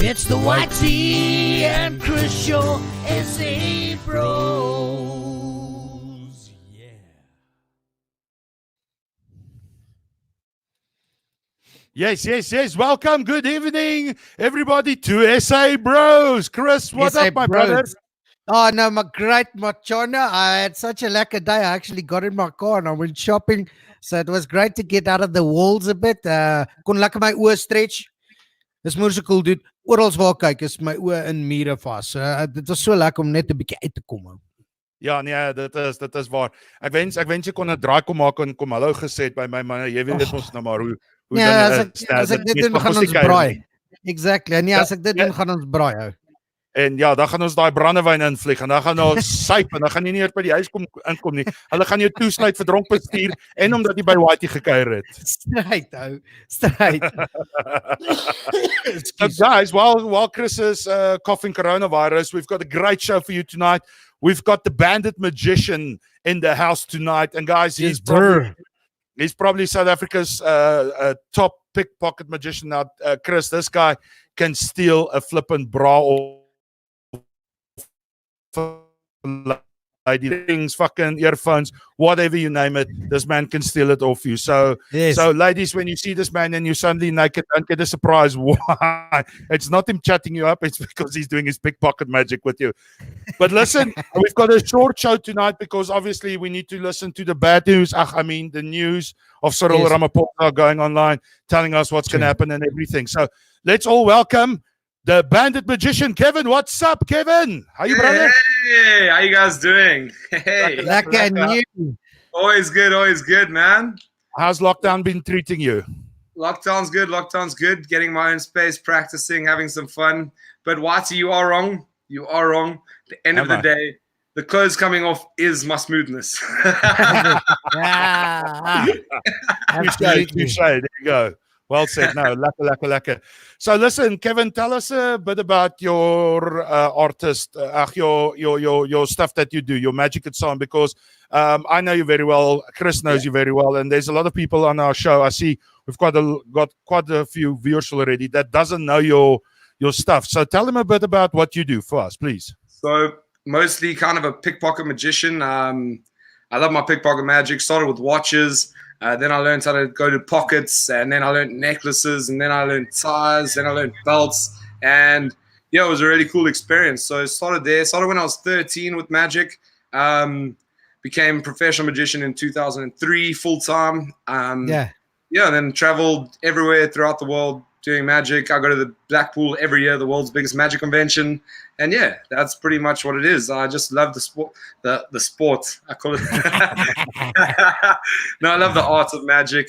It's the White Tea and Chris Show, SA Bros. Yeah. Yes. Welcome. Good evening, everybody, to SA Bros. Chris, what's SA up, my Bros. brother? Oh, no, my great Machona. I had such a lekker day. I actually got in my car and I went shopping. So it was great to get out of the walls a bit. Kon lekker my oor stretch. Dis moeë so cool, dude. Oral waar kyk is my oor in mure vas. Dit was so lekker om net 'n bietjie uit te kom. Ja, nee, dit is waar. Ek wens jy kon 'n draai kom maak en kom hallo gesê het by my man. Jy weet ons nou maar hoe Ja, dinge is. as ek dit Net doen, mag gaan ons ons nie kuier braai. nie. Exactly. En ja, as ek dit doen, gaan ons braai hou. En ja, dan gaan ons daai brandewyn invlieg en dan gaan ons syp en dan gaan jy nie eers by die huis inkom nie. Hulle gaan jou toesluit vir dronk bestuur en omdat jy by Whitey gekuier het. Straight, ou. Straight. So guys, while Chris is coughing coronavirus, we've got a great show for you tonight. We've got the Bandit Magician in the house tonight, and guys, he's probably South Africa's top pickpocket magician now. Chris, this guy can steal a flippant bra or lady things, fucking earphones, whatever you name it, this man can steal it off you. So, Yes. so ladies, when you see this man and you're suddenly naked, don't get a surprise. Why? It's not him chatting you up. It's because he's doing his pickpocket magic with you. But listen, we've got a short show tonight because obviously we need to listen to the bad news. The news of Cyril Yes. Ramaphosa going online, telling us what's going to happen and everything. So let's all welcome the Bandit Magician, Kevin. What's up, Kevin? How you, brother? Hey, how you guys doing? Hey, Lekker en you. always good, man. How's lockdown been treating you? Lockdown's good. Getting my own space, practicing, having some fun. But Whitey, you are wrong. At the end of the day, the clothes coming off is my smoothness. Yeah. Absolutely. Touche. There you go. Well said. No, lekker. So listen, Kevin, tell us a bit about your artist, your stuff that you do, your magic and so on, because I know you very well. Chris knows you very well, and there's a lot of people on our show. I see we've got quite a few viewers already that doesn't know your stuff. So tell them a bit about what you do for us, please. So mostly kind of a pickpocket magician. I love my pickpocket magic. Started with watches. Then I learned how to go to pockets, and then I learned necklaces, and then I learned ties, then I learned belts, and yeah, it was a really cool experience. So I started there. Started when I was 13 with magic. Became professional magician in 2003, full time. Yeah. Then traveled everywhere throughout the world doing magic. I go to the Blackpool every year, the world's biggest magic convention. And yeah, that's pretty much what it is. I just love the sport, the sport, I call it. No, I love the art of magic.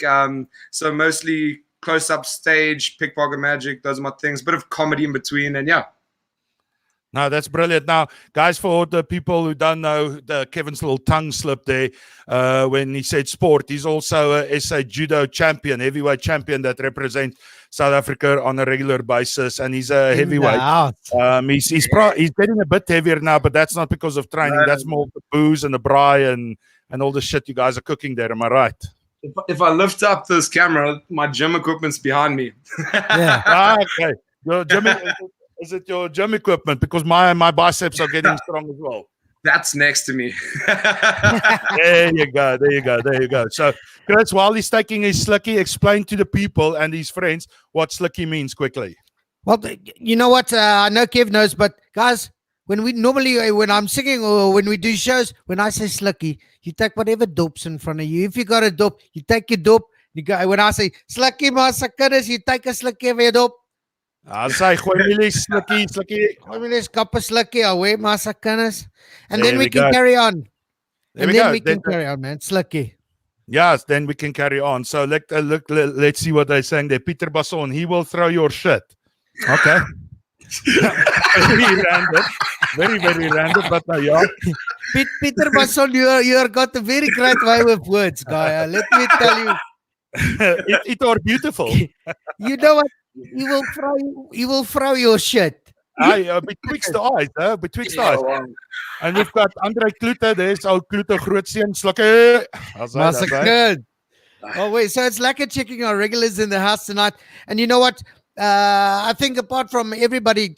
So mostly close-up stage, pickpocket magic, those are my things. Bit of comedy in between, and yeah. No, that's brilliant. Now, guys, for the people who don't know, Kevin's little tongue slip there when he said sport. He's also a SA judo champion, heavyweight champion that represents South Africa on a regular basis, and he's a heavyweight. He's getting a bit heavier now, but that's not because of training. That's more the booze and the braai and all the shit you guys are cooking there. Am I right? If I lift up this camera, my gym equipment's behind me. Yeah. Okay. Your gym, is it your gym equipment? Because my biceps are getting strong as well. That's next to me. There you go. So, Chris, while he's taking his slicky, explain to the people and his friends what slicky means quickly. Well, you know what? I know Kev knows, but guys, when I'm singing or when we do shows, when I say slicky, you take whatever dope's in front of you. If you got a dope, you take your dope. You go. When I say slicky, massacres, you take a slicky of your dope. I say, slicky. Gooi my les kappe slukkie away, massacres. And There then we we can go. carry on. There we go. Carry on, man. Slukkie. Yes, then we can carry on. So let's see what they're saying there. Peter Basson, he will throw your shit. Okay. Very random, but no, yeah. Peter Basson, you are got a very great way with words, guy. Let me tell you. it are beautiful. You know what? You will throw your shit. Betwixt the eyes, betwixt the eyes. And we've got Andre Kloete, there's our Kloete Grootseun, Slukkie. Massacre. Oh, wait, so it's lekker checking our regulars in the house tonight. And you know what? I think apart from everybody,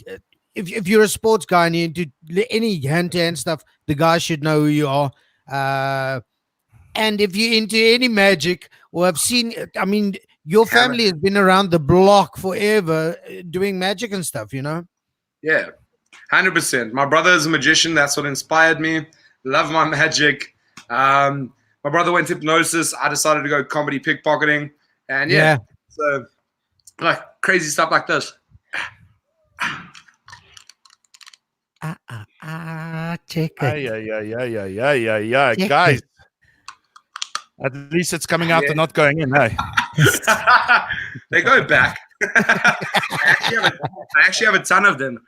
if you're a sports guy and you do any hand-to-hand stuff, the guys should know who you are. And if you're into any magic or have seen, I mean, your family has been around the block forever doing magic and stuff, you know? Yeah, 100%. My brother is a magician. That's what inspired me. Love my magic. My brother went hypnosis. I decided to go comedy pickpocketing. And yeah. So like crazy stuff like this. Check it. Yeah. Check Guys, it. at least it's coming out and not going in, hey? They go back. I actually have a ton of them.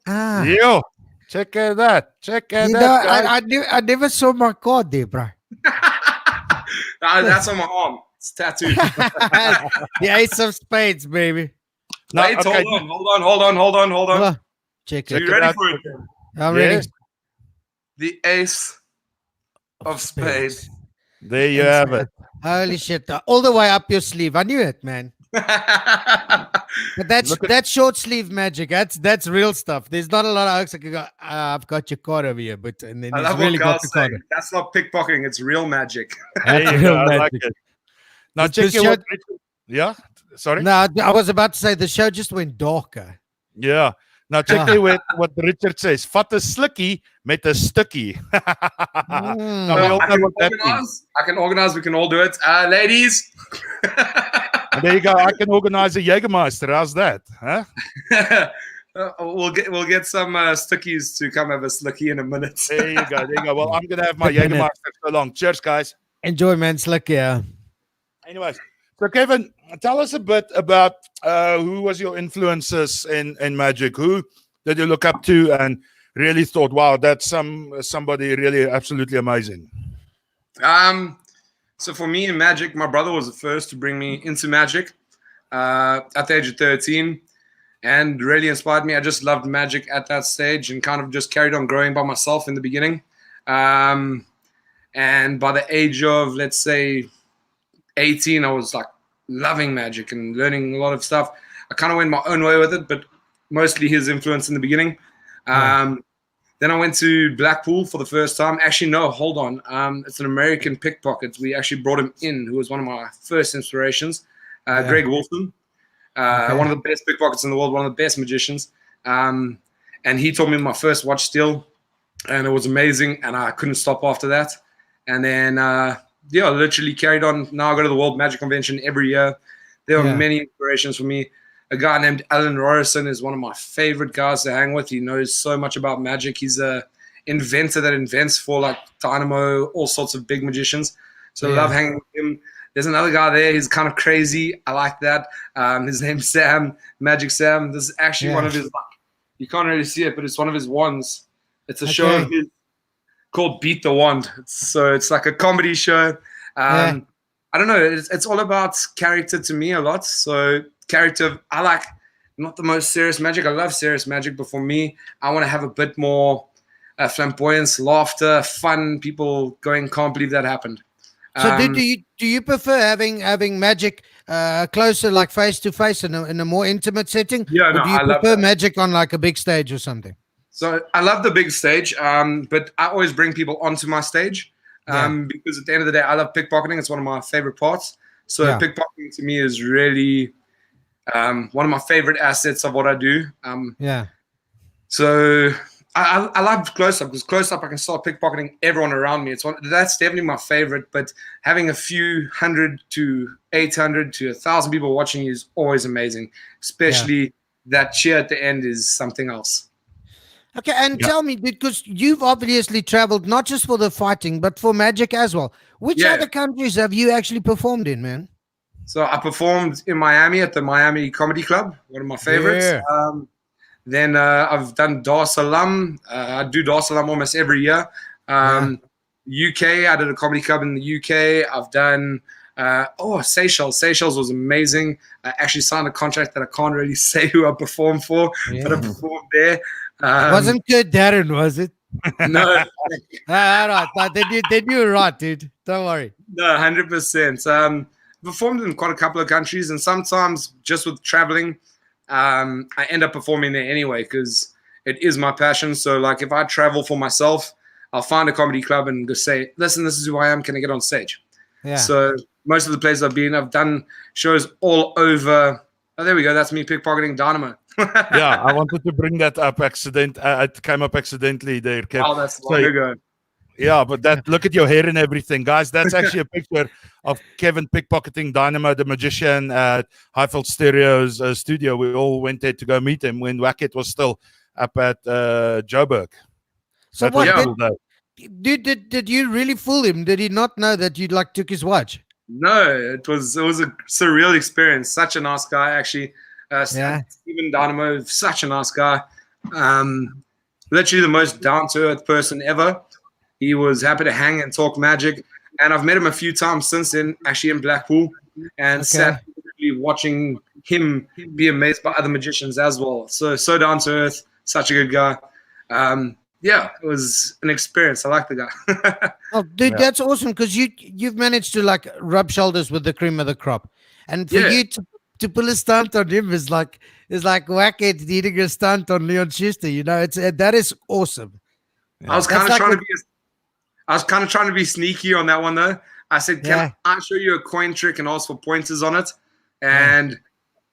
Yo, check at that. Check at You know, that. I never saw my card there, bro. That's on my arm. It's tattooed. The ace of spades, baby. No, Wait, okay. hold on. Oh, check Are it. you ready for it? I'm ready. Yes. The ace of spades. There you have it. Holy shit. All the way up your sleeve. I knew it, man. But that's short sleeve magic. That's real stuff. There's not a lot of oaks that can go, I've got your card over here, but and then I he's love really what got Carl's the card. saying. That's not pickpocketing. It's real magic. There That's you real go. I like magic. it. Now This check your show- yeah. Sorry. No, I was about to say the show just went darker. Yeah. Now check here what Richard says. Vat 'n slukkie met 'n stukkie. Now, we all I know can what that means. organize. I can organize. We can all do it. Ladies. And there you go. I can organize a Jägermeister. How's that? Huh? We'll get some stickies to come have a slicky in a minute. There you go. Well, I'm gonna have my Jägermeister so long. Cheers, guys. Enjoy, man. Slick, yeah. Anyways, so Kevin, tell us a bit about who was your influences in magic. Who did you look up to and really thought, wow, that's somebody really absolutely amazing? So for me in magic, my brother was the first to bring me into magic at the age of 13 and really inspired me. I just loved magic at that stage and kind of just carried on growing by myself in the beginning. And by the age of, let's say, 18, I was like loving magic and learning a lot of stuff. I kind of went my own way with it, but mostly his influence in the beginning. Then I went to Blackpool for the first time. Actually, no, hold on. It's an American pickpocket. We actually brought him in, who was one of my first inspirations. Greg Wolfson, one of the best pickpockets in the world, one of the best magicians. And he taught me my first watch steal, and it was amazing, and I couldn't stop after that. And then, I literally carried on. Now I go to the World Magic Convention every year. There are many inspirations for me. A guy named Alan Rorison is one of my favorite guys to hang with. He knows so much about magic. He's a inventor that invents for like Dynamo, all sorts of big magicians. So I love hanging with him. There's another guy there. He's kind of crazy. I like that. His name's Sam, Magic Sam. This is actually one of his, you can't really see it, but it's one of his wands. It's a show of his called Beat the Wand. It's like a comedy show. I don't know. It's all about character to me a lot. So character, I like not the most serious magic. I love serious magic, but for me, I want to have a bit more flamboyance, laughter, fun. People going, can't believe that happened. So do you prefer having magic closer, like face to face, in a more intimate setting? Yeah, or do you prefer magic on like a big stage or something? So I love the big stage, but I always bring people onto my stage because at the end of the day, I love pickpocketing. It's one of my favorite parts. So pickpocketing to me is really one of my favorite assets of what I do. So I love close up because close up I can start pickpocketing everyone around me. That's definitely my favorite. But having a few 100 to 800 to 1,000 people watching you is always amazing. Especially that cheer at the end is something else. Okay, and tell me, because you've obviously traveled not just for the fighting, but for magic as well. Which other countries have you actually performed in, man? So I performed in Miami at the Miami Comedy Club, one of my favorites. Then I've done Dar es Salaam. I do Dar es Salaam almost every year. UK, I did a comedy club in the UK. I've done Seychelles. Seychelles was amazing. I actually signed a contract that I can't really say who I performed for, but I performed there. Wasn't good, Darren, was it? No. All right. Then you're right, dude. Don't worry. No, 100%. performed in quite a couple of countries, and sometimes just with traveling, I end up performing there anyway because it is my passion. So like if I travel for myself, I'll find a comedy club and just say, listen, this is who I am. Can I get on stage? Yeah. So most of the places I've been, I've done shows all over. Oh, there we go. That's me pickpocketing Dynamo. Yeah, I wanted to bring that up. It came up accidentally there, Kev. Oh, that's long ago. Yeah, but look at your hair and everything, guys. That's actually a picture of Kevin pickpocketing Dynamo the Magician at Highfield Stereo's studio. We all went there to go meet him when Wackett was still up at Joburg. So That was what cool, though. did you really fool him? Did he not know that you like took his watch? No, it was a surreal experience. Such a nice guy, actually. Yeah. Stephen Dynamo, such a nice guy. Literally the most down-to-earth person ever. He was happy to hang and talk magic. And I've met him a few times since then, actually in Blackpool, and sat watching him be amazed by other magicians as well. So down-to-earth, such a good guy. Yeah, it was an experience. I like the guy. Oh, dude, that's awesome because you've managed to like rub shoulders with the cream of the crop, and for you to pull a stunt on him is like Wackett needing a stunt on Leon Schuster. You know, that is awesome. I was kind of trying to be sneaky on that one though. I said, "Can I show you a coin trick and ask for pointers on it?" And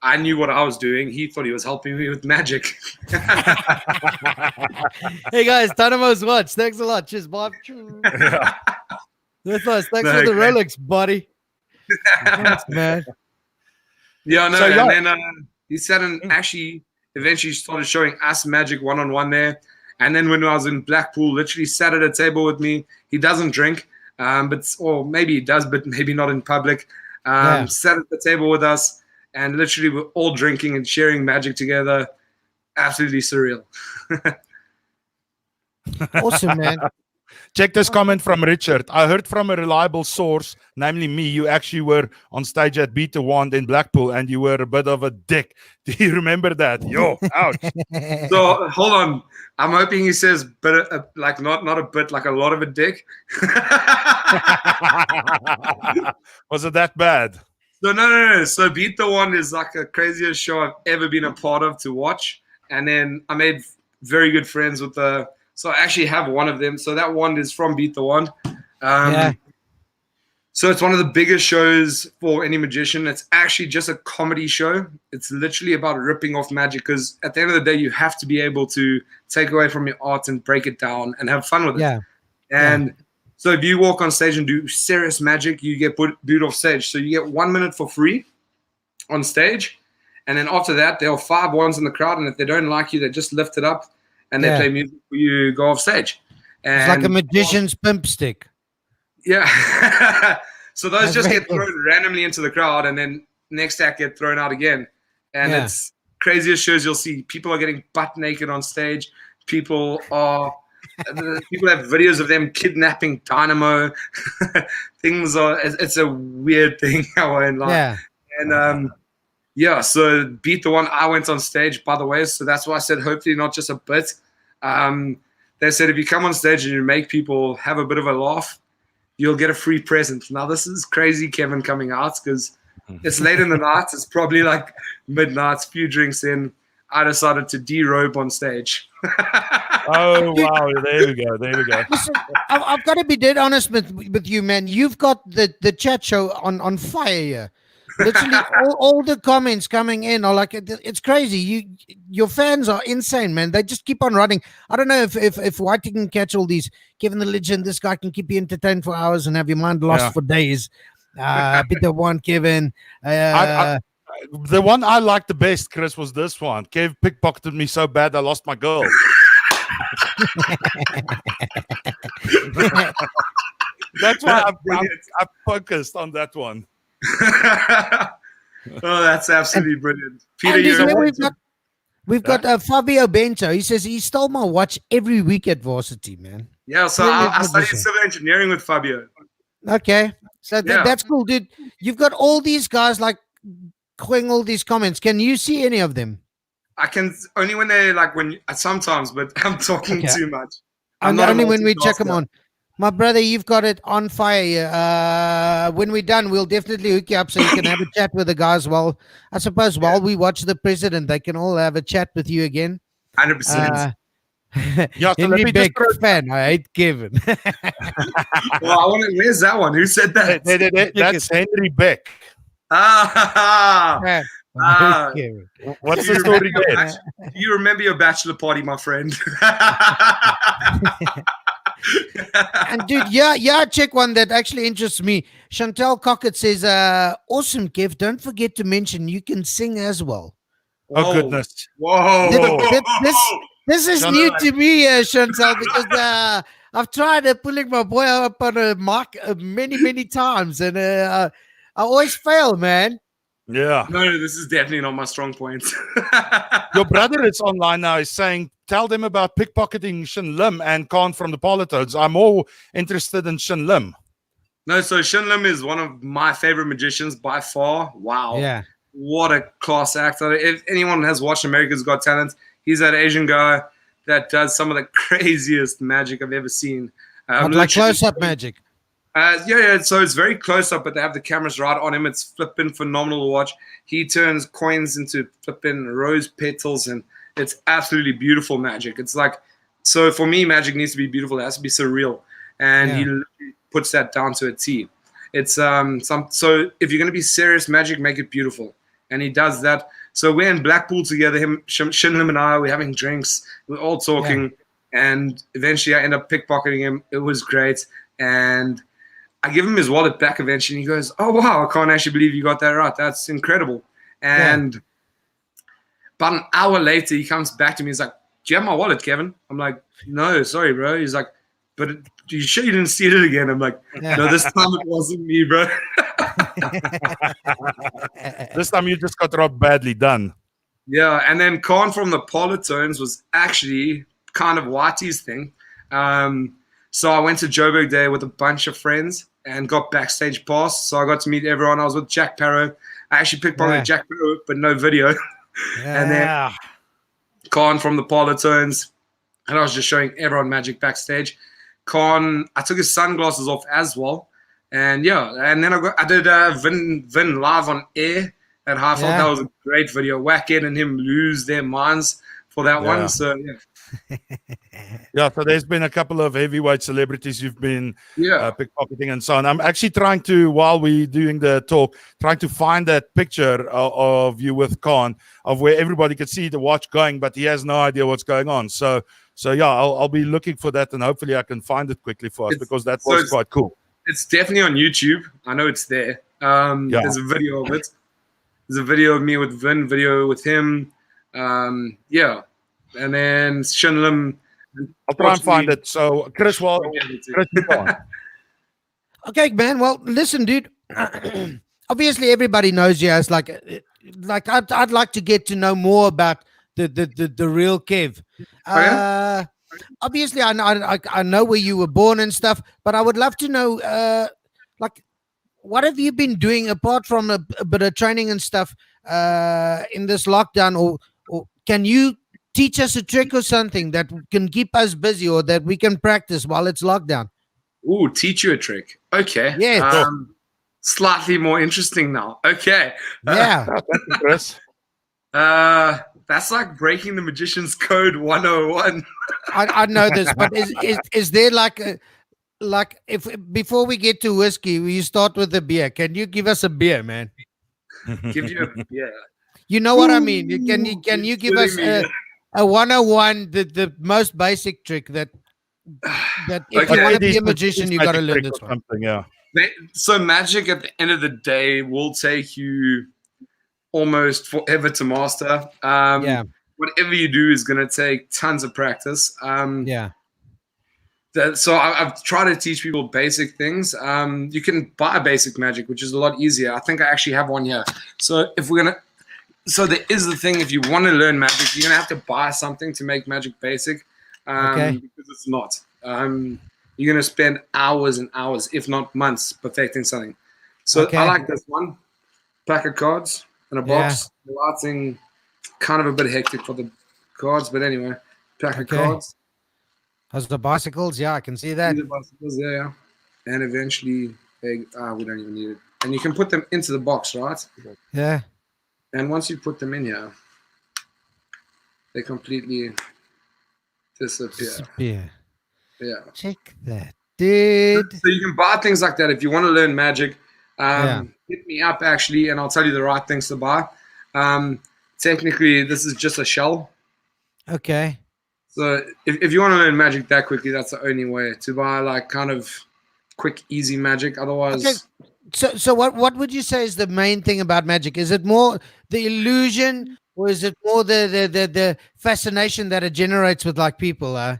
I knew what I was doing. He thought he was helping me with magic. Hey guys, Dynamo's watch. Thanks a lot. Cheers, Bob. That's nice. Thanks for the Rolex, buddy. Thanks, man. Yeah, no. And then he sat and actually eventually started showing us magic one-on-one there. And then when I was in Blackpool, literally sat at a table with me. He doesn't drink, or maybe he does, but maybe not in public. Sat at the table with us. And literally we're all drinking and sharing magic together. Absolutely surreal. Awesome, man. Check this comment from Richard. I heard from a reliable source, namely me, you actually were on stage at Beat the Wand in Blackpool and you were a bit of a dick. Do you remember that? Yo, ouch. So hold on. I'm hoping he says, but like not a bit, like a lot of a dick. Was it that bad? So no. So Beat the Wand is like the craziest show I've ever been a part of to watch. And then I made very good friends with so I actually have one of them. So that wand is from Beat the Wand. So it's one of the biggest shows for any magician. It's actually just a comedy show. It's literally about ripping off magic because at the end of the day, you have to be able to take away from your art and break it down and have fun with it. Yeah. And so if you walk on stage and do serious magic, you get booed off stage. So you get 1 minute for free on stage. And then after that, there are 5 ones in the crowd. And if they don't like you, they just lift it up and they play music for you, go off stage. And it's like a magician's pimp stick. Yeah. So those just get thrown randomly into the crowd and then next act get thrown out again. And it's craziest shows you'll see. People are getting butt naked on stage. People have videos of them kidnapping Dynamo. It's a weird thing. I won't lie. Yeah. And so Beat the Wand, I went on stage, by the way. So that's why I said hopefully not just a bit. They said if you come on stage and you make people have a bit of a laugh, you'll get a free present. Now, this is crazy, Kevin, coming out because it's late in the night. It's probably like midnight, few drinks in. I decided to derobe on stage. Oh, wow. There we go. Listen, I've got to be dead honest with you, man. You've got the chat show on fire here. Literally, all the comments coming in are like, it's crazy. Your fans are insane, man. They just keep on running. I don't know if Whitey can catch all these. Kevin the Legend, this guy can keep you entertained for hours and have your mind lost for days. Beat the Wand, Kevin. The one I liked the best, Chris, was this one. Kev pickpocketed me so bad I lost my girl. That's why I'm focused on that one. Oh, that's absolutely brilliant. Peter, we've got Fabio Bento. He says he stole my watch every week at varsity, man. Yeah, so I studied civil engineering with Fabio. Okay, so that's cool, dude. You've got all these guys like going all these comments. Can you see any of them? I can only when they sometimes, but I'm talking too much. Only when we check them on. My brother, you've got it on fire here. When we're done, we'll definitely hook you up so you can have a chat with the guys. While I suppose while we watch the president, they can all have a chat with you again. 100%. Yeah, so Henry let me Beck just fan. I hate Kevin. Well, where's that one? Who said that? that's Henry Beck. Ah, Man, I Ah. hate Kevin. What's Do the you story remember your there? bach- Do you remember your bachelor party, my friend? And dude, yeah, check one that actually interests me. Chantel Cockett says, awesome, Kev. Don't forget to mention you can sing as well. Oh Whoa. goodness. Whoa. This is Chantel, new to me, Chantel, because I've tried pulling my boy up on a mic many times, and I always fail, man. Yeah. No, this is definitely not my strong point. Your brother is online now. Is saying, tell them about pickpocketing Shin Lim and Khan from the Polytones. I'm more interested in Shin Lim. No, so Shin Lim is one of my favorite magicians by far. Wow. Yeah. What a class actor. If anyone has watched America's Got Talent, he's that Asian guy that does some of the craziest magic I've ever seen. I'd like close-up magic. Yeah. So it's very close up, but they have the cameras right on him. It's flipping phenomenal to watch. He turns coins into flipping rose petals, and it's absolutely beautiful magic. It's like, so for me, magic needs to be beautiful. It has to be surreal, and he literally puts that down to a T. It's so if you're gonna be serious magic, make it beautiful, and he does that. So we're in Blackpool together. Shin Lim and I, we're having drinks. We're all talking, and eventually I end up pickpocketing him. It was great, and I give him his wallet back eventually, and he goes, "Oh wow, I can't actually believe you got that right. That's incredible." And about an hour later, he comes back to me. He's like, "Do you have my wallet, Kevin?" I'm like, "No, sorry, bro." He's like, "But you sure you didn't steal it again?" I'm like, "No, this time it wasn't me, bro." This time you just got robbed badly done. Yeah, and then Khan from the Polytones was actually kind of Whitey's thing. So I went to Joburg Day with a bunch of friends and got backstage pass. So I got to meet everyone. I was with Jack Parrow. I actually pickpocketed Jack Parrow, but no video. And then Khan from the Polytones. And I was just showing everyone magic backstage. Khan, I took his sunglasses off as well. And and then I did Vin live on air at Highfield. That was a great video. Wackhead and him lose their minds for that one. So so there's been a couple of heavyweight celebrities you've been pickpocketing and so on. I'm actually trying to, while we're doing the talk, trying to find that picture of you with Khan, of where everybody could see the watch going, but he has no idea what's going on. So I'll be looking for that, and hopefully I can find it quickly for us, because that was quite cool. It's definitely on YouTube. I know it's there. There's a video of it. There's a video of me with Vin, video with him. And then Shin Lim. I'll try and find it. So, Chris, Chris, okay, man. Well, listen, dude. Obviously, everybody knows you as like I'd like to get to know more about the real Kev. Obviously, I know where you were born and stuff, but I would love to know, what have you been doing apart from a bit of training and stuff in this lockdown, or can you teach us a trick or something that can keep us busy or that we can practice while it's lockdown? Ooh, teach you a trick. Okay. Yeah. Slightly more interesting now. Okay. Yeah. Chris. That's like breaking the magician's code 101. I know this, but is there like if before we get to whiskey, we start with the beer? Can you give us a beer, man? Give you a beer. You know what I mean? Can you give us a 101, the most basic trick that if you want to be a magician, you got to learn this one. So magic at the end of the day will take you almost forever to master. Whatever you do is going to take tons of practice. So I've tried to teach people basic things. You can buy basic magic, which is a lot easier. I think I actually have one here. So there is the thing, if you want to learn magic, you're going to have to buy something to make magic basic. Because it's not. You're going to spend hours and hours, if not months, perfecting something. So I like this one. Pack of cards in a box. The lighting, kind of a bit hectic for the cards, but anyway, pack of cards. As the bicycles, yeah, I can see that. See the bicycles, yeah. And eventually, we don't even need it. And you can put them into the box, right? Yeah. And once you put them in here, they completely disappear. Yeah. Check that, dude. So you can buy things like that if you want to learn magic. Hit me up actually, and I'll tell you the right things to buy. Technically, this is just a shell. Okay. So if you want to learn magic that quickly, that's the only way to buy like kind of quick, easy magic. Otherwise, So what would you say is the main thing about magic? Is it more the illusion, or is it more the fascination that it generates with like people? I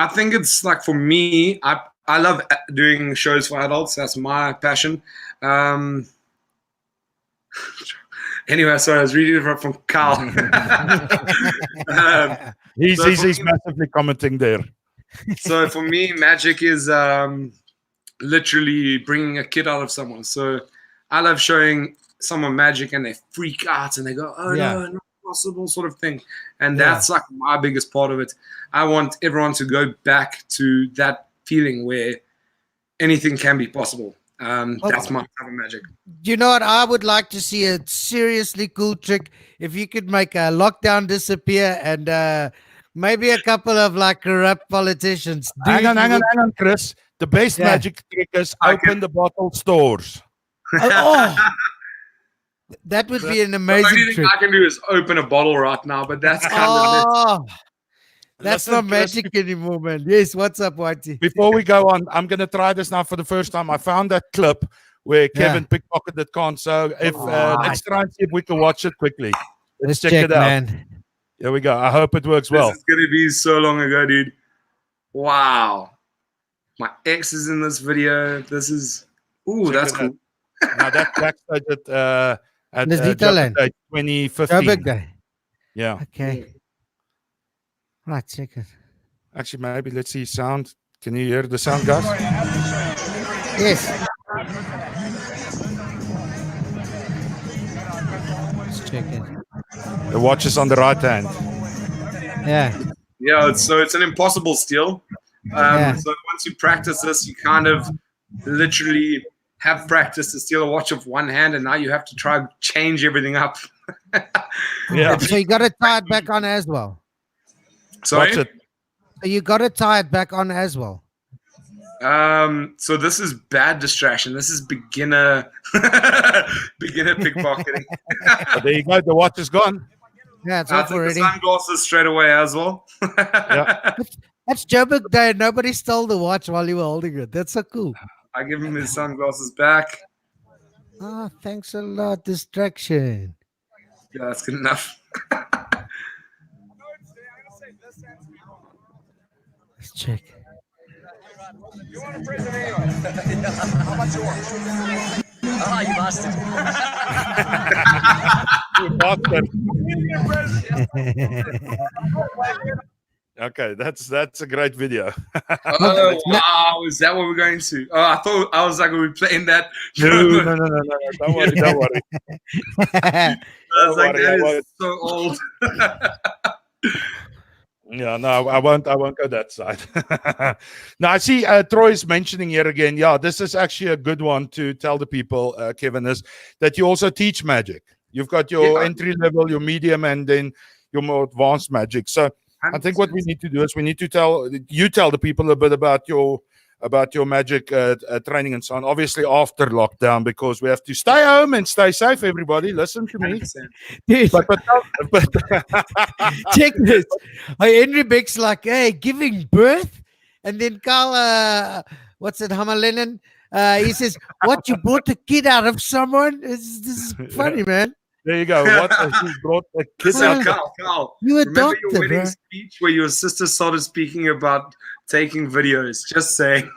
think it's like for me, I love doing shows for adults. That's my passion. Anyway, sorry, I was reading it from Carl. He's massively commenting there. So for me, magic is literally bringing a kid out of someone. So I love showing someone magic and they freak out and they go, oh no, not possible, sort of thing. And that's like my biggest part of it. I want everyone to go back to that feeling where anything can be possible. That's my type of magic. You know what? I would like to see a seriously cool trick. If you could make a lockdown disappear and maybe a couple of like corrupt politicians. Hang on, Chris. The best magic trick is open the bottle stores. That would be an amazing the only trick. thing I can do is open a bottle right now, but that's kind of it. That's not magic anymore, man. Yes, what's up, Whitey? Before we go on, I'm going to try this now for the first time. I found that clip where Kevin pickpocketed Con. So if let's try and see if we can watch it quickly. Let's check it out. Man. Here we go. I hope it works well. This is going to be so long ago, dude. Wow. My ex is in this video. This is... Ooh, that's cool. Now, that's backstage at Joburg Day 2015. Joburg Day. Yeah. Okay. Right, check it. Actually, maybe let's see sound. Can you hear the sound, guys? Yes. Let's check it. The watch is on the right hand. Yeah. Yeah, it's an impossible steal. So once you practice this, you kind of literally have practice to steal a watch with one hand, and now you have to try and change everything up. So you got to tie it back on as well. Sorry? So you got to tie it back on as well. So this is bad distraction. This is beginner pickpocketing. There you go. The watch is gone. Yeah, it's off already. The sunglasses straight away as well. That's Joburg Day. Nobody stole the watch while you were holding it. That's so cool. I give him his sunglasses back. Oh, thanks a lot. Distraction. Yeah, that's good enough. Let's check. You want to prison anyway? How much you want? Ah, you bastard. You bastard. Okay, that's a great video. Oh wow, is that what we're going to? Oh, I was like, are we playing that? No. Don't worry. I was like, that is so old. Yeah, no, I won't go that side. Now I see Troy's mentioning here again. Yeah, this is actually a good one to tell the people, Kevin, is that you also teach magic. You've got your entry level, your medium, and then your more advanced magic. So 100%. I think what we need to do is we need to tell the people a bit about your magic training and so on. Obviously after lockdown, because we have to stay home and stay safe. Everybody, listen to me. But check this. Henry Beck's like, hey, giving birth, and then Carl, what's it, Hammerlenin? He says, what, you brought a kid out of someone? This is funny, man. There you go. What you brought a kid out of Carl, you remember your wedding speech where your sister started speaking about taking videos? Just saying.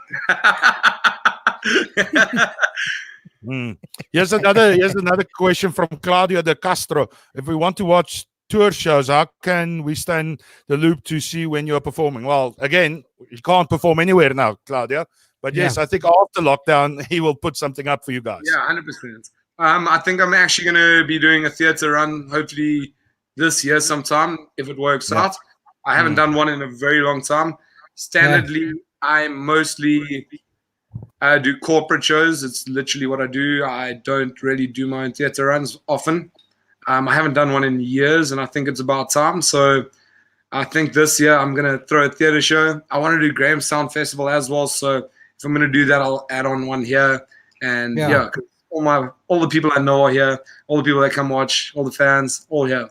Here's another question from Claudio de Castro. If we want to watch tour shows, how can we stay in the loop to see when you're performing? Well, again, you can't perform anywhere now, Claudio. But yes, I think after lockdown, he will put something up for you guys. Yeah, 100%. I think I'm actually going to be doing a theater run, hopefully this year sometime, if it works out. I haven't done one in a very long time. Standardly, I mostly do corporate shows. It's literally what I do. I don't really do my own theatre runs often. I haven't done one in years, and I think it's about time. So I think this year I'm going to throw a theatre show. I want to do Grahamstown Festival as well. So if I'm going to do that, I'll add on one here. And 'cause all the people I know are here. All the people that come watch, all the fans, all here.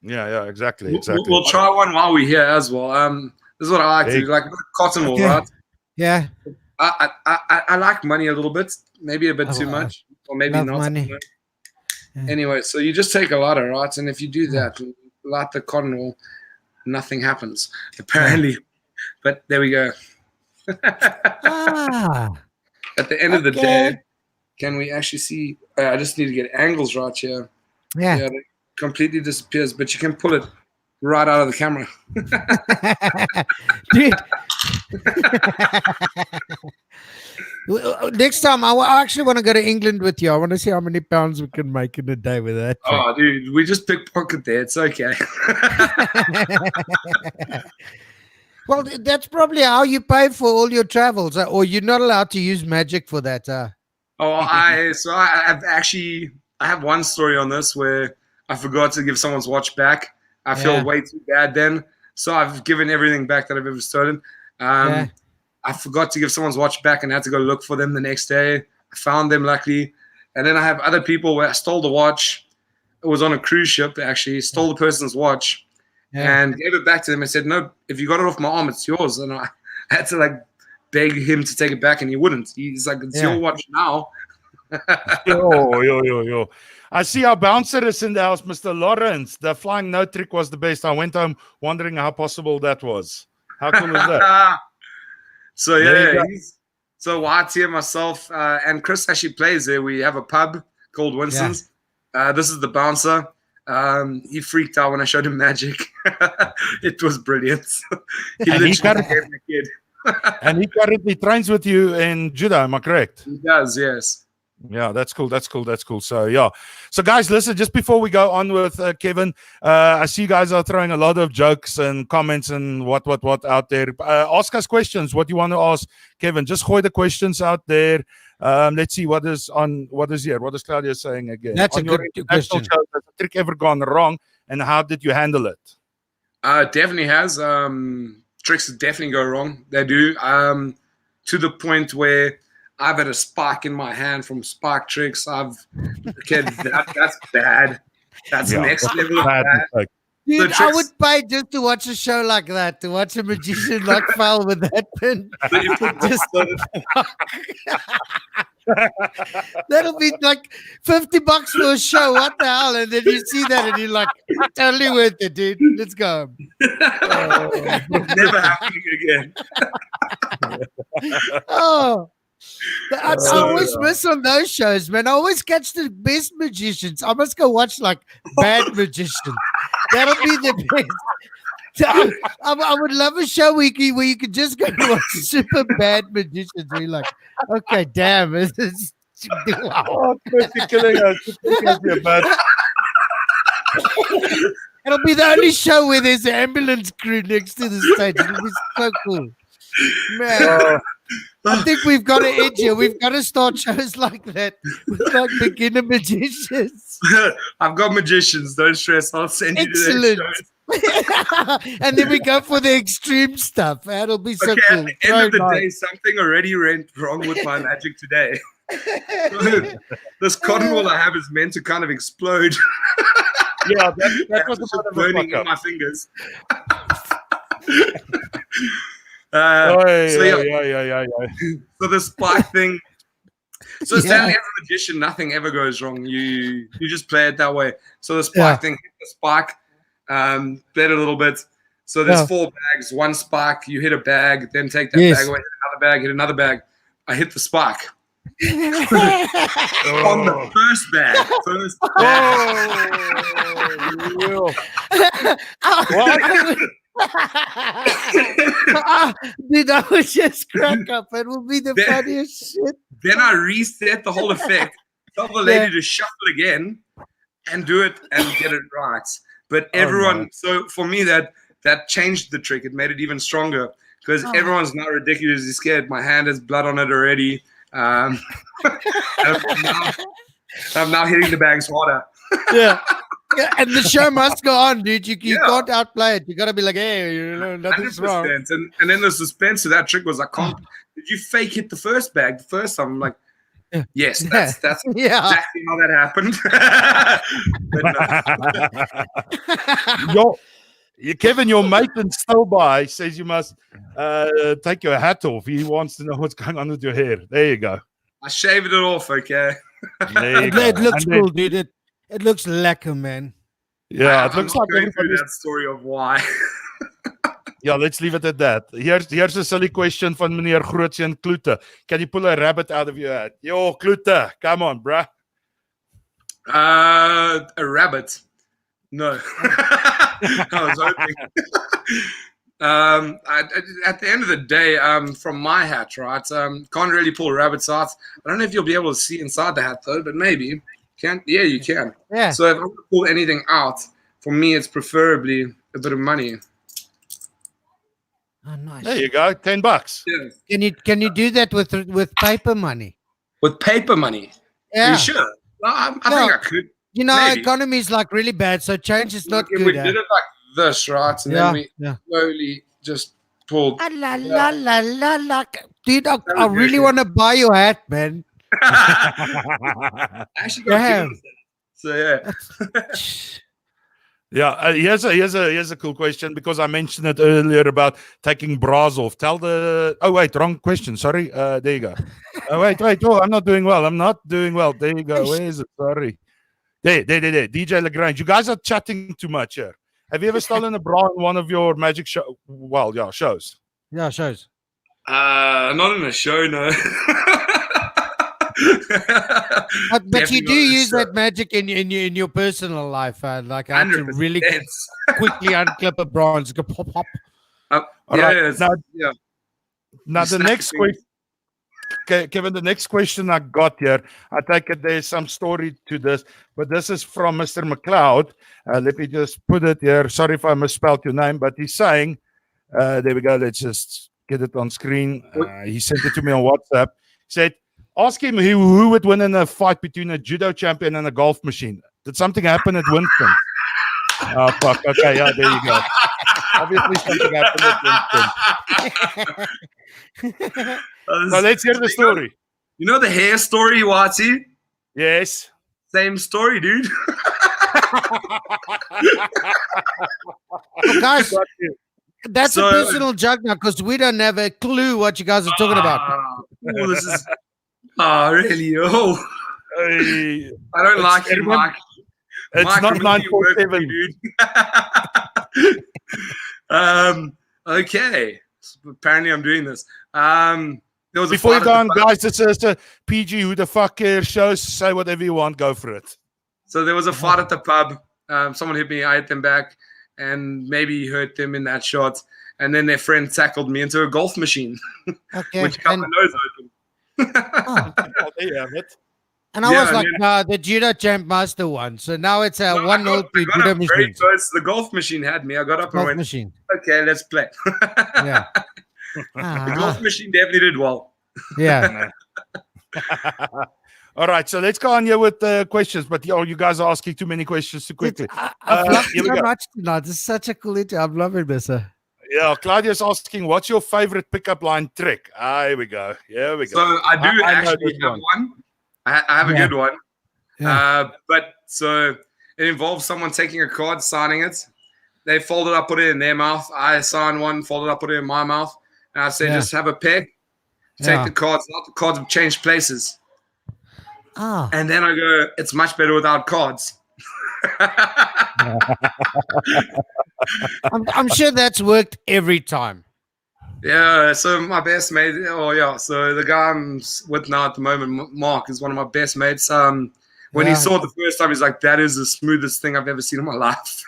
Yeah, exactly. We'll try one while we're here as well. This is what I like to do, like a bit of cotton wool, right? Yeah. I like money a little bit, maybe a bit too much, or maybe love not. money. Anyway, so you just take a ladder, right? And if you do that, light the cotton wool, nothing happens, apparently. But there we go. At the end of the day, can we actually see? I just need to get angles right here. Yeah. It completely disappears, but you can pull it right out of the camera. Dude. Next time, I actually want to go to England with you. I want to see how many pounds we can make in a day with that. Oh, dude, we just pickpocket there. It's okay. Well, that's probably how you pay for all your travels, or you're not allowed to use magic for that. I have one story on this where I forgot to give someone's watch back. I feel way too bad then, so I've given everything back that I've ever stolen. I forgot to give someone's watch back and had to go look for them the next day. I found them luckily, and then I have other people where I stole the watch. It was on a cruise ship actually. Stole the person's watch. And gave it back to them and said, "No, if you got it off my arm, it's yours." And I had to like beg him to take it back, and he wouldn't. He's like, "It's your watch now." Yo. I see our bouncer is in the house, Mr. Lawrence. The flying no trick was the best. I went home wondering how possible that was. How cool was that? So so White's here, myself, and Chris actually plays there. We have a pub called Winston's. This is the bouncer. He freaked out when I showed him magic. It was brilliant. He literally gave me a kid. And he currently trains with you in judo, am I correct? He does, yes. Yeah, that's cool. So so guys, listen, just before we go on with Kevin, I see you guys are throwing a lot of jokes and comments and what out there. Ask us questions. What you want to ask Kevin? Just gooi the questions out there. Let's see what is here. What is Claudia saying again? That's on a your good question. Show, has a trick ever gone wrong, and how did you handle it? Definitely has. Tricks definitely go wrong. They do. To the point where I've had a spark in my hand from spark tricks. That's bad. That's next level of bad. Dude, I would pay just to watch a show like that, to watch a magician like foul with that pin. That'll be like $50 for a show. What the hell? And then you see that and you're like, totally worth it, dude. Let's go. Never happening again. I always miss on those shows, man. I always catch the best magicians. I must go watch like bad magicians. That'll be the best. I would love a show where you could just go watch super bad magicians. Where you're like, okay, damn, wow. Killing us. It'll be the only show where there's an ambulance crew next to the stage. It'll be so cool, man. I think we've got to edge here. We've got to start shows like that with like beginner magicians. I've got magicians. Don't stress. I'll send you to their shows. And then we go for the extreme stuff. That'll be so cool. At the end of the day, something already went wrong with my magic today. This cotton wool I have is meant to kind of explode. Yeah, that was just burning in my fingers. So the spike thing. So standing as a magician, nothing ever goes wrong. You just play it that way. So the spike thing, hit the spike, played a little bit. So there's 4 bags, 1 spike. You hit a bag, then take that bag away, hit another bag. I hit the spike. On the first bag. Dude, I would just crack up. It will be the funniest shit. Then I reset the whole effect. Tell the lady to shuffle again and do it and get it right. But everyone, so for me, that changed the trick. It made it even stronger because everyone's not ridiculously scared. My hand has blood on it already. I'm now hitting the bags harder. Yeah. Yeah, and the show must go on, dude. You can't outplay it. You gotta be like, hey, nothing's 100%. wrong. And then the suspense of that trick was did you fake hit the first bag the first time? I'm like, yes, that's Yeah. exactly how that happened. But no. Kevin, your mate in still by says you must take your hat off. He wants to know what's going on with your hair. There you go. I shaved it off, okay? There you go. It looks And then- cool, dude. It looks lekker, man. Yeah, it I'm looks not like going through everybody's. that story of why. Yeah, let's leave it at that. Here's a silly question van meneer Grootseun Kloete. Can you pull a rabbit out of your hat? Yo, Kloete, come on, bruh. A rabbit. No. I was hoping. At the end of the day, from my hat, right? Can't really pull rabbits out. I don't know if you'll be able to see inside the hat though, but maybe. Can? Yeah, you can. Yeah. So if I want to pull anything out, for me, it's preferably a bit of money. Oh, nice. There you go, $10. Yeah. Can you do that with paper money? With paper money. Are Yeah. you sure? I think I could. You know, Maybe. economy is like really bad, so change is not Like, if good. we did it like this, right? And then we yeah. slowly just pulled. Ah, la, la, la, la, la. Dude, I was really very want to buy your hat, man. I actually got Damn. given it. So yeah. Yeah, here's a cool question because I mentioned it earlier about taking bras off. Oh wait, wrong question. Sorry. There you go. Oh wait. Oh, I'm not doing well. There you go. Where is it? Sorry. There. DJ Lagrange. You guys are chatting too much here. Have you ever stolen a bra in one of your magic shows? Well, yeah, shows. Yeah, shows. Not in a show, no. But you Definitely do not in a use show. that magic in your personal life, like I have to 100%. really quickly unclip a bra and just go pop pop. All right, now- yeah. Now the Snap next the question, Kevin. The next question I got here, I take it there's some story to this, but this is from Mr. McLeod. Let me just put it here. Sorry if I misspelled your name, but he's saying, there we go. Let's just get it on screen. He sent it to me on WhatsApp. He said, ask him who would win in a fight between a judo champion and a golf machine. Did something happen at Winston? Oh, fuck. Okay, yeah, there you go. Obviously, something happened at Winston. So let's hear the story. You know the hair story, Watty? Yes. Same story, dude. Oh, guys, that's So- a personal joke now because we don't have a clue what you guys are talking about. Oh, this is. Oh, really? Oh, Hey, I don't It's like you, everyone- Mike. it's Mike, not remember you work with 947. me, dude. Okay. Apparently, I'm doing this. There was Before a you fight go at on, the pub. guys, this is a PG Who the Fuck Cares show. Say whatever you want. Go for it. So there was a fight at the pub. Someone hit me. I hit them back, and maybe hurt them in that shot. And then their friend tackled me into a golf machine, Okay. which cut And, my nose open. oh, Oh, there you have it. and I Yeah, was and like, then- no, the judo champ master won. So now it's a No, I 1-0 got- to I got judo up very machine. close. The golf machine had me. I got up and Golf went, machine. okay, let's play. Yeah. The Ah, golf machine definitely did well. yeah. All right, so let's go on here with the questions. But you guys are asking too many questions too quickly. I've loved here we so go. much tonight. This is such a cool interview. I'm loving this. Yeah, Claudia's asking, what's your favorite pickup line trick? Here we go. Here we So go. I do I know actually this have one. one. I have a Yeah. good one. Yeah. But so it involves someone taking a card, signing it. They fold it up, put it in their mouth. I sign one, fold it up, put it in my mouth. And I say, Yeah. just have a peg. Take Yeah. the cards out. The cards have changed places. Ah. And then I go, it's much better without cards. I'm sure that's worked every time. Yeah, so my best mate, so the guy I'm with now at the moment, Mark, is one of my best mates. When he Yeah. saw it the first time, he's like, that is the smoothest thing I've ever seen in my life.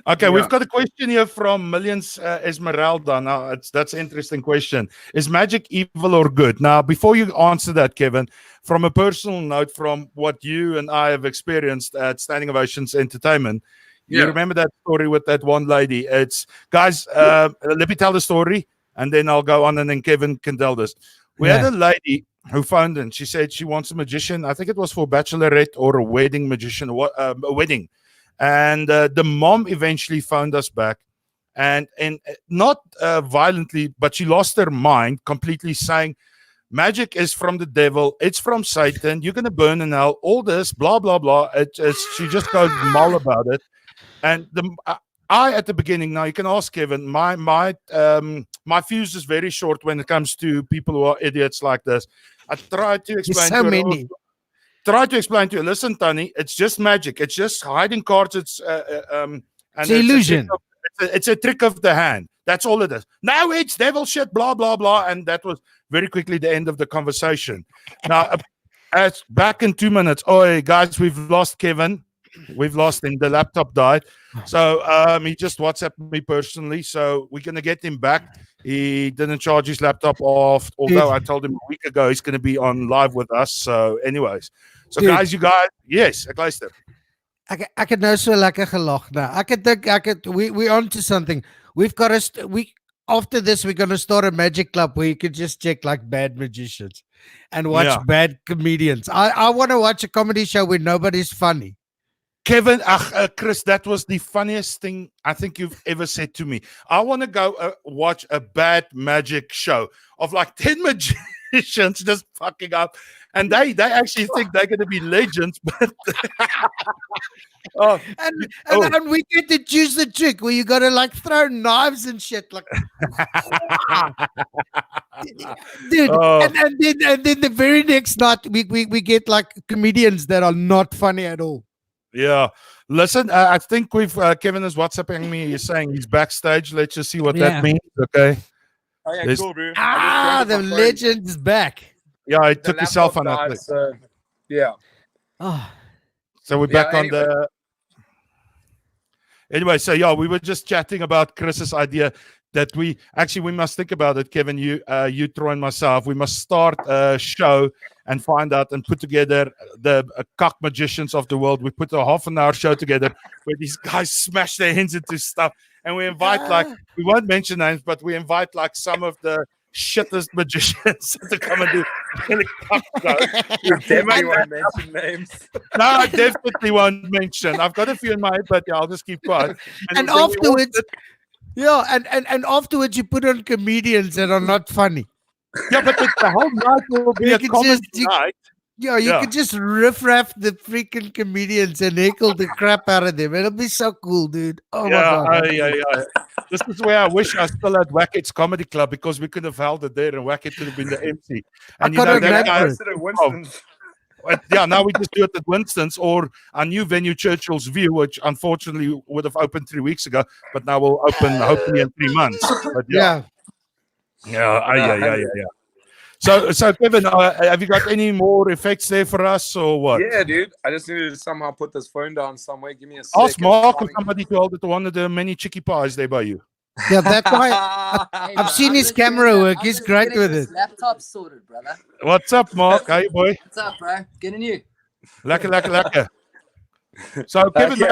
Okay, Yeah. we've got a question here from Millions Esmeralda. Now, that's an interesting question. Is magic evil or good? Now, before you answer that, Kevin, from a personal note, from what you and I have experienced at Standing Ovations Entertainment, You Yeah. remember that story with that one lady? It's guys. Let me tell the story, and then I'll go on, and then Kevin can tell this. We had a lady who phoned in. She said she wants a magician. I think it was for bachelorette or a wedding magician, a wedding. And the mom eventually phoned us back, and not violently, but she lost her mind completely, saying, "Magic is from the devil. It's from Satan. You're gonna burn in hell. All this, blah blah blah." She just goes mull about it. And I at the beginning, now you can ask Kevin. My fuse is very short when it comes to people who are idiots like this. I tried to explain so to her. many. Try to explain to you. Listen, Tony, it's just magic. It's just hiding cards. And It's illusion. It's a trick of the hand. That's all it is. Now it's devil shit, blah blah blah, and that was very quickly the end of the conversation. Now, as back in 2 minutes. Oh, guys, we've lost Kevin. We've lost him. The laptop died. So he just WhatsApped me personally. So we're gonna get him back. He didn't charge his laptop off, although I told him a week ago he's going to be on live with us. So, anyways, so Dude. guys, yes, ek luister. Ek het nou so lekker gelag nou. We onto something. We've got after this we're gonna start a magic club where you can just check like bad magicians and watch bad comedians. I want to watch a comedy show where nobody's funny. Kevin, Chris, that was the funniest thing I think you've ever said to me. I want to go watch a bad magic show of like 10 magicians just fucking up, and they actually think they're going to be legends, but and we get to choose the trick where you got to like throw knives and shit like dude. And then the very next night we get like comedians that are not funny at all. Yeah, listen, I think we've Kevin is WhatsApping me. He's saying he's backstage. Let's just see what that means. Okay. Oh, yeah, There's- cool, bro. The legend is back. Yeah, he took his cell phone out. So, yeah. Oh, So we're Yeah, back on anyway. the. Anyway, so yeah, we were just chatting about Chris's idea that we must think about it, Kevin. You, Troy, and myself. We must start a show and find out and put together the cock magicians of the world. We put a half-an-hour show together where these guys smash their hands into stuff, and we invite we won't mention names, but we invite like some of the shittest magicians to come and do a cock show. You definitely won't mention names. No, I definitely won't mention. I've got a few in my head, but yeah, I'll just keep quiet. and then we afterwards, and afterwards you put on comedians that are not funny. Yeah, but the whole night will be You a can comedy just- night. Yeah, you could just riff-raff the freaking comedians and heckle the crap out of them. It'll be so cool, dude. Oh my god. Yeah. This is where I wish I still had Wackett's Comedy Club, because we could have held it there and Wackett could have been the MC. And got a name guy, for it. Instead of Winston's. yeah, now we just do it at Winston's or our new venue, Churchill's View, which unfortunately would have opened 3 weeks ago, but now will open hopefully in 3 months. But yeah. So Kevin, have you got any more effects there for us or what? Yeah, dude. I just needed to somehow put this phone down somewhere. Give me a second. Ask Mark or somebody to hold it to one of the many chicky pies there by you. Yeah, that's why I've seen his camera work. He's great with it. Laptop sorted, brother. What's up, Mark? Hey, boy. What's up, bro? Getting you. Lekker. So, Kevin, yeah.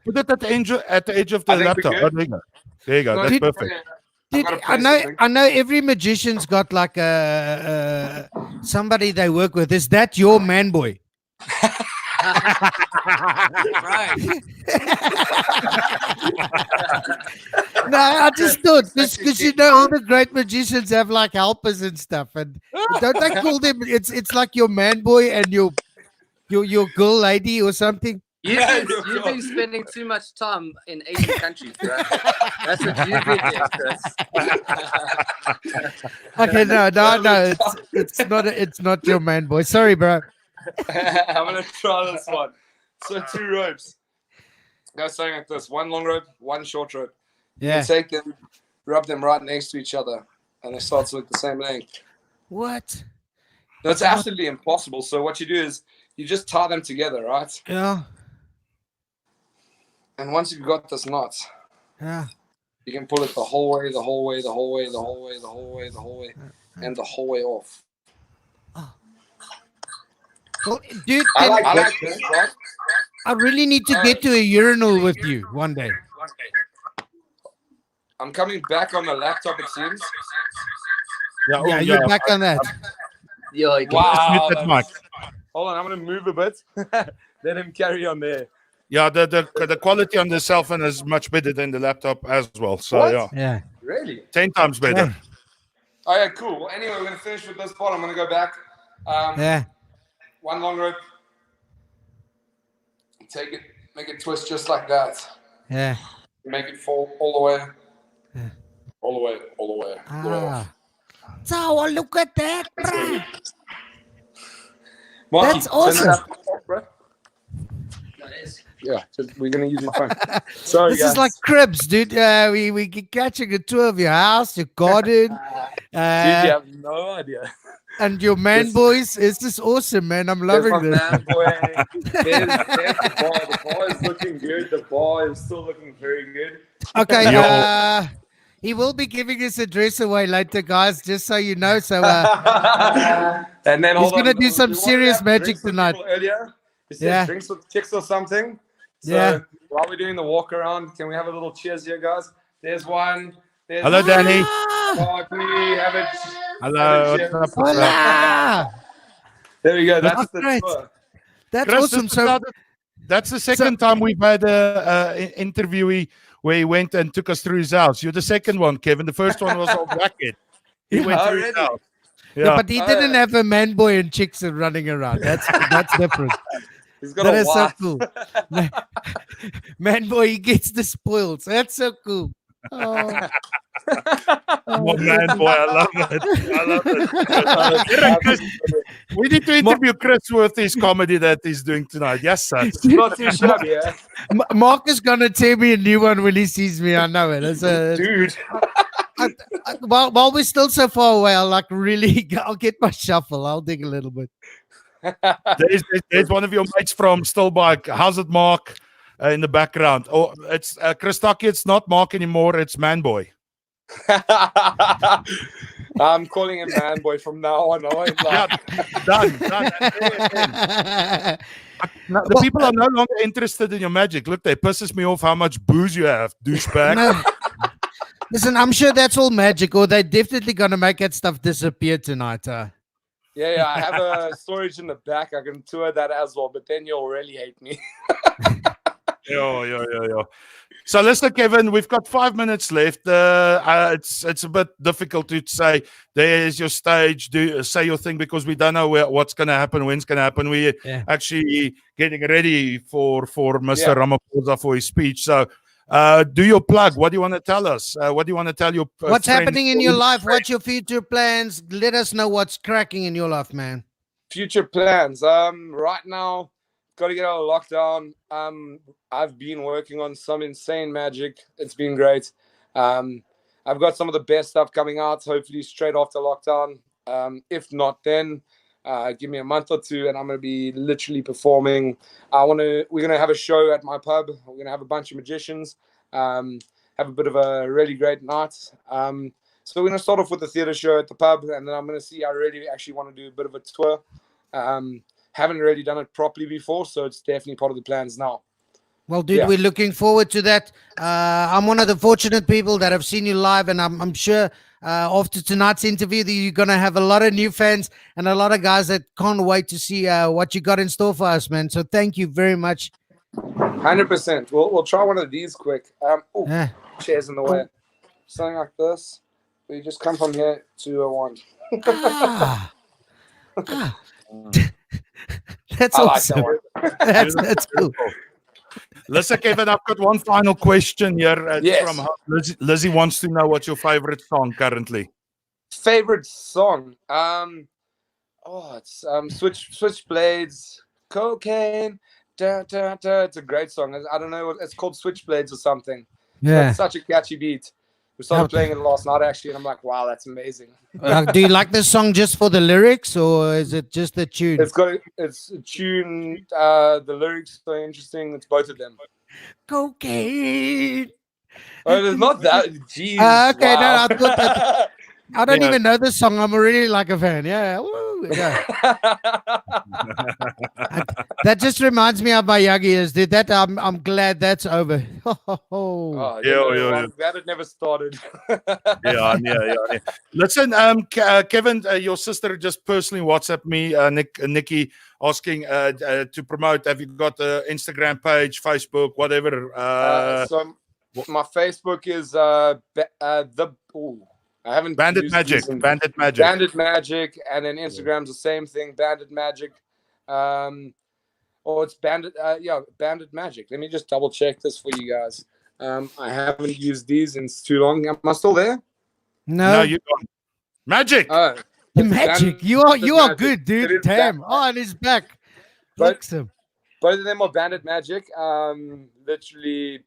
put it at the edge of the I think laptop. we're Oh, good. there you go. That's Dude, perfect. Dude, I've got a I place, know. I know. Every magician's got like a somebody they work with. Is that your man boy? Right. No, I just thought because you know all the great magicians have like helpers and stuff, and don't they call them? It's like your man boy and your girl lady or something. You've been spending too much time in Asian countries, bro. That's what you've been doing, Chris. Okay, no, it's not your man boy. Sorry, bro. I'm gonna try this one. So 2 ropes. Go something like this: 1 long rope, 1 short rope. Yeah. You take them, rub them right next to each other, and they start to look the same length. What? No, it's absolutely impossible. So what you do is you just tie them together, right? Yeah. And once you've got this knot, Yeah. you can pull it the whole way, and the whole way off. Well, dude, I like this, right? I really need to get to a urinal with you one day. I'm coming back on the laptop, it seems. Yeah, Yeah, you're back on that. Yeah, you can Wow. Mute that mic. Hold on, I'm going to move a bit. Let him carry on there. Yeah, the quality on the cell phone is much better than the laptop as well. So What? yeah, Yeah. Really? 10 times better. Yeah. Oh, yeah, cool. Well, anyway, we're going to finish with this part. I'm going to go back. Yeah. One long rope. Take it, make it twist just like that. Yeah. Make it fall all the way. Yeah. All the way, all the way. Ah. So look at that, bruh. Marky, That's turn awesome. it up, bro. Yeah, we're going to use my phone. Sorry, This is like cribs, dude. We catching a tour of your house, your garden, Dude, you have no idea. and your man This- boys. It's just awesome, man. I'm There's loving my this. man boy. There's the bar. The bar is looking good. The bar is still looking very good. Okay, Yo. he will be giving his address away later, guys, just so you know. So And then he's hold on. gonna do some We wanted to serious have magic drinks with tonight. people Earlier, you said Yeah. drinks with chicks or something. So Yeah. while we're doing the walk around, can we have a little cheers here, guys? There's one. There's Hello, Danny. Ah, Can we have it? Hello. Cheers. What's up? hola. There we go. That's That's the great. tour. That's Chris, awesome. this is So not- that's the second time we've had a interviewee where he went and took us through his house. You're the second one, Kevin. The first one was on bracket. He went through his Already? house. yeah, Yeah. but he Oh, didn't yeah. have a man boy and chicks running around. That's different. He's got That a is so wife. cool. Man boy, he gets the spoils. That's so cool. Oh. Oh, man, boy, I love it. I love it. Chris, we need to interview Chris with his comedy that he's doing tonight. Yes, sir. Not too shabby, yeah? Mark is gonna tell me a new one when he sees me. I know it. Dude. While we're still so far away, I'll get my shuffle. I'll dig a little bit. There's one of your mates from Stillbike. How's it, Mark? In the background. Oh, it's Chris Tucky. It's not Mark anymore. It's Man Boy. I'm calling him man boy from now on. I won't lie. Done. No, the people are no longer interested in your magic. Look, they pisses me off how much booze you have, douchebag. No. Listen, I'm sure that's all magic, or they're definitely gonna make that stuff disappear tonight. Yeah, I have a storage in the back. I can tour that as well, but then you'll really hate me. Yeah. So listen, Kevin, we've got 5 minutes left. It's a bit difficult to say. There's your stage. Say your thing because we don't know what's going to happen, when it's going to happen. We're actually getting ready for Mr. Ramaphosa for his speech. So do your plug. What do you want to tell us? What do you want to tell your What's friends? happening in your life? What's your future plans? Let us know what's cracking in your life, man. Future plans. Right now, got to get out of lockdown. I've been working on some insane magic. It's been great. I've got some of the best stuff coming out, hopefully straight after lockdown. If not, then give me a month or two and I'm going to be literally performing. We're going to have a show at my pub. We're going to have a bunch of magicians, have a bit of a really great night. So we're going to start off with the theater show at the pub, and then I'm going to see, I really actually want to do a bit of a tour. Haven't really done it properly before, so it's definitely part of the plans now. Well, dude, we're looking forward to that. I'm one of the fortunate people that have seen you live, and I'm sure after tonight's interview that you're going to have a lot of new fans and a lot of guys that can't wait to see what you got in store for us, man. So thank you very much. 100%. We'll try one of these quick. Chairs in the way. Something like this. We just come from here to a one. That's I awesome. like That's cool. Listen, Kevin, I've got one final question here. Yes. From Lizzie wants to know what's your favorite song currently. Favorite song? It's Switchblades, Cocaine. Da, da, da. It's a great song. I don't know. It's called Switchblades or something. Yeah. It's such a catchy beat. We started playing it last night actually, and I'm like, wow, that's amazing. Do you like this song just for the lyrics, or is it just the tune? It's a tune. The lyrics are interesting. It's both of them. Cocaine. Oh, it's not that. Jeez. Okay, wow. no, I thought that. I don't even know this song. I'm already like a fan. Yeah. Woo. Yeah. That just reminds me of my young years, dude. That I'm glad that's over. Oh, Yeah, no, yeah, I'm glad it never started. yeah. Listen, Kevin, your sister just personally WhatsApped me, Nikki, asking to promote. Have you got an Instagram page, Facebook, whatever? So my Facebook is I haven't Bandit used Magic, these in- Bandit Magic. Bandit Magic, and then Instagram's the same thing, Bandit Magic. Or it's Bandit, Bandit Magic. Let me just double check this for you guys. I haven't used these in too long. Am I still there? No, No, you don't. Magic. Oh, the it's magic. Bandit You are Magic. good, It dude. is Damn. Bandit Oh, and he's back. But- Flex him. Both of them are Bandit Magic. Literally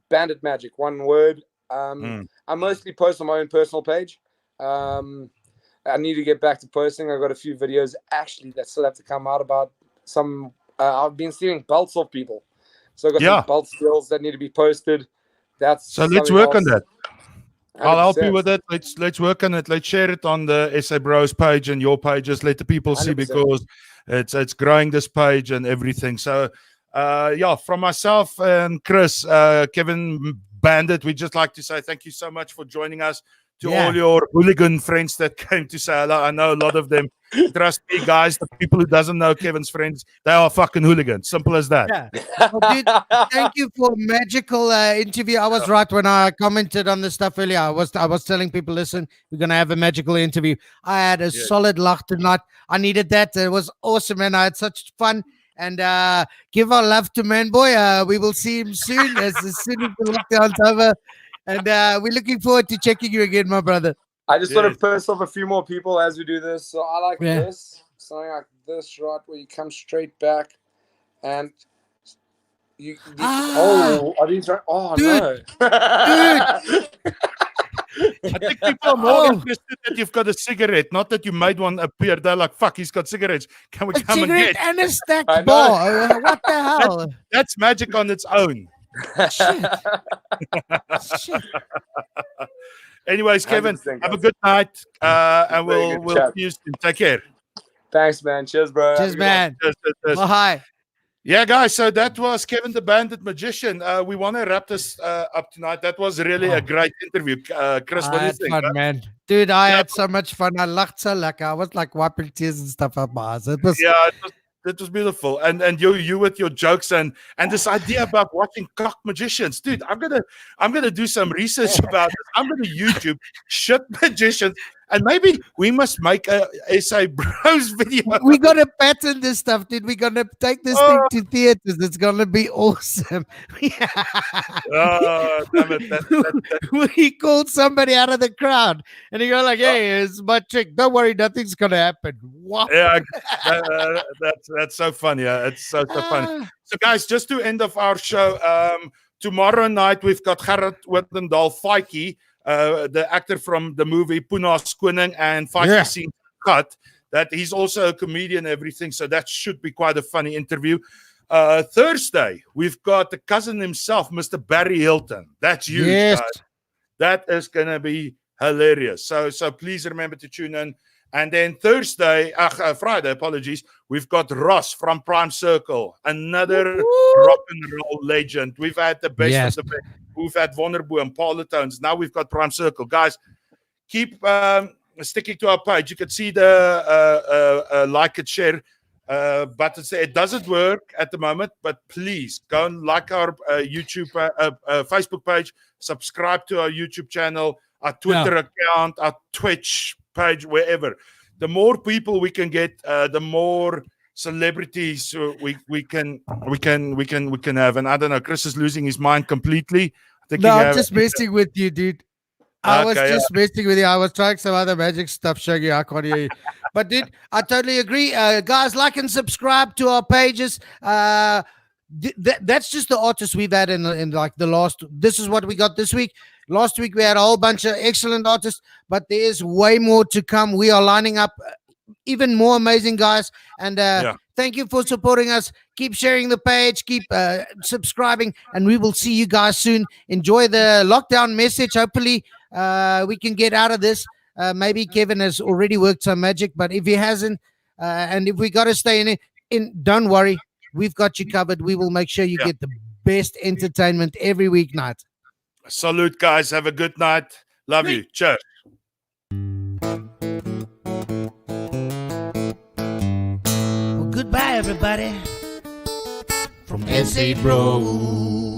Bandit Magic. One word. I mostly post on my own personal page. I need to get back to posting. I've got a few videos actually that still have to come out about some. I've been stealing belts off people, so I've got some belt skills that need to be posted. So let's work on that. I'll help you 100%. with it. Let's work on it. Let's share it on the SA Bros page and your pages. Let the people see 100%. because it's growing this page and everything. So from myself and Chris, Kevin Bandit, we just like to say thank you so much for joining us. To all your hooligan friends that came to say hello. I know a lot of them. Trust me, guys, the people who doesn't know Kevin's friends, they are fucking hooligans. Simple as that. Yeah. Well, dude, thank you for a magical interview. I was right when I commented on this stuff earlier. I was telling people, listen, we're gonna have a magical interview. I had a solid laugh tonight. I needed that. It was awesome, and I had such fun. And give our love to Man Boy. We will see him soon as soon as the lockdown's over. And we're looking forward to checking you again, my brother. I just want to piss off a few more people as we do this. So I like Yeah. this, something like this, right, where you come straight back and are these right? Oh, Dude. no. I think people are more interested that you've got a cigarette, not that you made one appear. They're like, fuck, he's got cigarettes. Can we A come and cigarette get? and a stacked I know. bar. What the hell? That's magic on its own. Shit. Shit. Anyways, Kevin, 100%, have a guys. good night. And Very we'll good chat. see you soon. Take care. Thanks, man. Cheers, bro. Cheers, man. Cheers. Bye. Yeah, guys. So that was Kevin the Bandit Magician. We want to wrap this up tonight. That was really a great interview. Chris, what do I you had think? fun, man. Dude, I had so much fun. I laughed so like I was like wiping tears and stuff out my eyes. It was It was beautiful, and you with your jokes and this idea about watching cock magicians, dude. I'm gonna do some research about this. I'm gonna YouTube shit magicians, and maybe we must make a SA Bros video. we gotta patent this stuff, dude. We're gonna take this thing to theaters. It's gonna be awesome. Oh, damn it! We called somebody out of the crowd, and he go like, "Hey, it's my trick. Don't worry, nothing's gonna happen." What? Yeah, that's so funny. Yeah, it's so funny. So, guys, just to end of our show, tomorrow night we've got Gerrit Oudendal Faiki, the actor from the movie Puna's Koning and Faiki Scene Cut. That he's also a comedian and everything, so that should be quite a funny interview. Thursday, we've got the cousin himself, Mr. Barry Hilton. That's huge, guys. That is gonna be hilarious. So please remember to tune in. And then Friday, apologies, we've got Ross from Prime Circle, another rock and roll legend. We've had the best of the best. We've had Wonderboom, Paulatones. Now we've got Prime Circle. Guys, keep sticking to our page. You can see the like and share button. It doesn't work at the moment, but please go and like our YouTube, Facebook page, subscribe to our YouTube channel, our Twitter account, our Twitch page, wherever. The more people we can get, the more celebrities we can have. And I don't know, Chris is losing his mind completely. I'm just messing with you, dude. I was just messing with you. I was trying some other magic stuff, showing you I can't hear you. But dude, I totally agree. Guys, like and subscribe to our pages. That's just the artists we've had in like the last. This is what we got this week. Last week we had a whole bunch of excellent artists, but there is way more to come. We are lining up even more amazing guys. And thank you for supporting us. Keep sharing the page, keep subscribing, and we will see you guys soon. Enjoy the lockdown message. Hopefully we can get out of this. maybe Kevin has already worked some magic, but if he hasn't, and if we got to stay don't worry, we've got you covered. We will make sure you get the best entertainment every weeknight. Salute, guys. Have a good night. Love you. Cheers. Well, goodbye, everybody. From SA Bro.